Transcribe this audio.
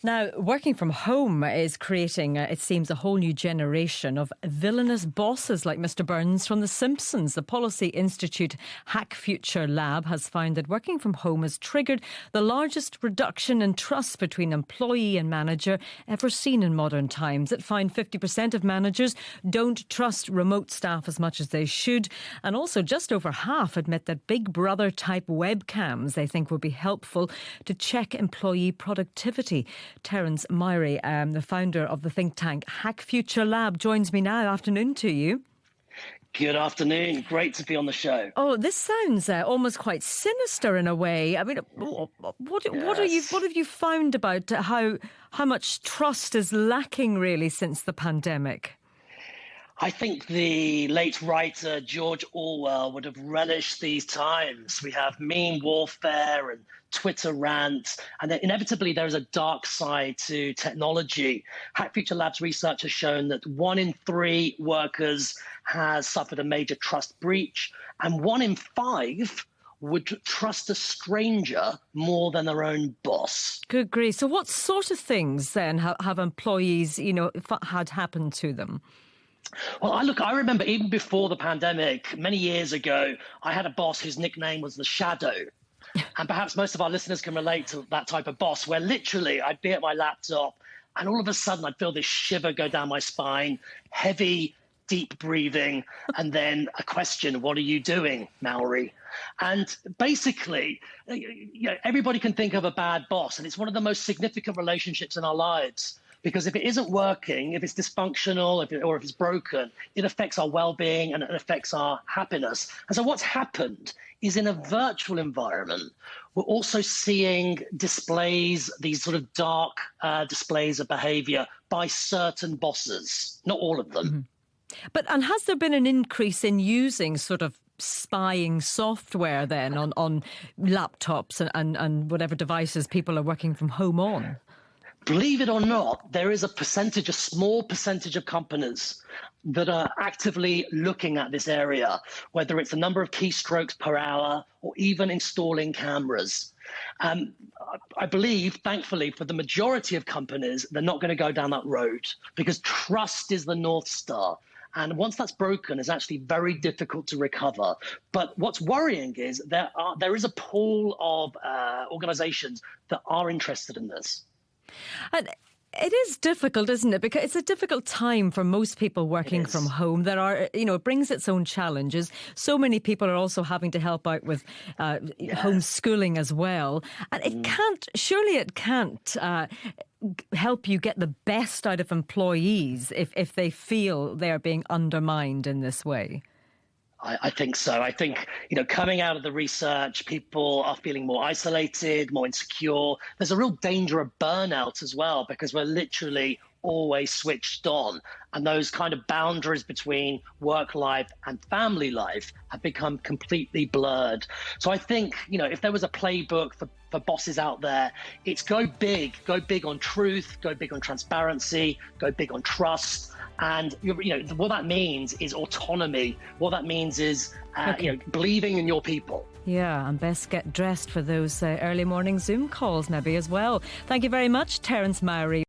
Now, working from home is creating, it seems, a whole new generation of villainous bosses like Mr. Burns from The Simpsons. The Policy Institute Hack Future Lab has found that working from home has triggered the largest reduction in trust between employee and manager ever seen in modern times. It found 50% of managers don't trust remote staff as much as they should. And also just over half admit that Big Brother type webcams they think would be helpful to check employee productivity. Terence Myrie, the founder of the think tank Hack Future Lab, joins me now. Afternoon to you. Good afternoon. Great to be on the show. Oh, this sounds almost quite sinister in a way. I mean, what have you found about how much trust is lacking really since the pandemic? I think the late writer George Orwell would have relished these times. We have meme warfare and Twitter rants, and then inevitably there is a dark side to technology. Hack Future Lab's research has shown that 1 in 3 workers has suffered a major trust breach, and 1 in 5 would trust a stranger more than their own boss. Good grief. So what sort of things then have employees, had happened to them? Well, I remember even before the pandemic, many years ago, I had a boss whose nickname was the Shadow. And perhaps most of our listeners can relate to that type of boss, where literally I'd be at my laptop and all of a sudden I'd feel this shiver go down my spine, heavy, deep breathing, and then a question: what are you doing, Maori? And basically, everybody can think of a bad boss, and it's one of the most significant relationships in our lives. Because if it isn't working, if it's dysfunctional, or if it's broken, it affects our well-being and it affects our happiness. And so what's happened is, in a virtual environment, we're also seeing displays, these sort of dark displays of behavior by certain bosses, not all of them. Mm-hmm. And has there been an increase in using sort of spying software then on laptops and whatever devices people are working from home on? Believe it or not, there is a small percentage of companies that are actively looking at this area, whether it's the number of keystrokes per hour or even installing cameras. I believe, thankfully, for the majority of companies, they're not going to go down that road because trust is the North Star. And once that's broken, it's actually very difficult to recover. But what's worrying is there is a pool of organizations that are interested in this. And it is difficult, isn't it? Because it's a difficult time for most people working from home. There are, it brings its own challenges. So many people are also having to help out with homeschooling as well. And it can't help you get the best out of employees if they feel they're being undermined in this way. I think so. I think, coming out of the research, people are feeling more isolated, more insecure. There's a real danger of burnout as well, because we're literally always switched on. And those kind of boundaries between work life and family life have become completely blurred. So I think, if there was a playbook for bosses out there, it's go big on truth, go big on transparency, go big on trust. And what that means is autonomy. What that means is believing in your people. Yeah, and best get dressed for those early morning Zoom calls maybe as well. Thank you very much, Terence Myrie.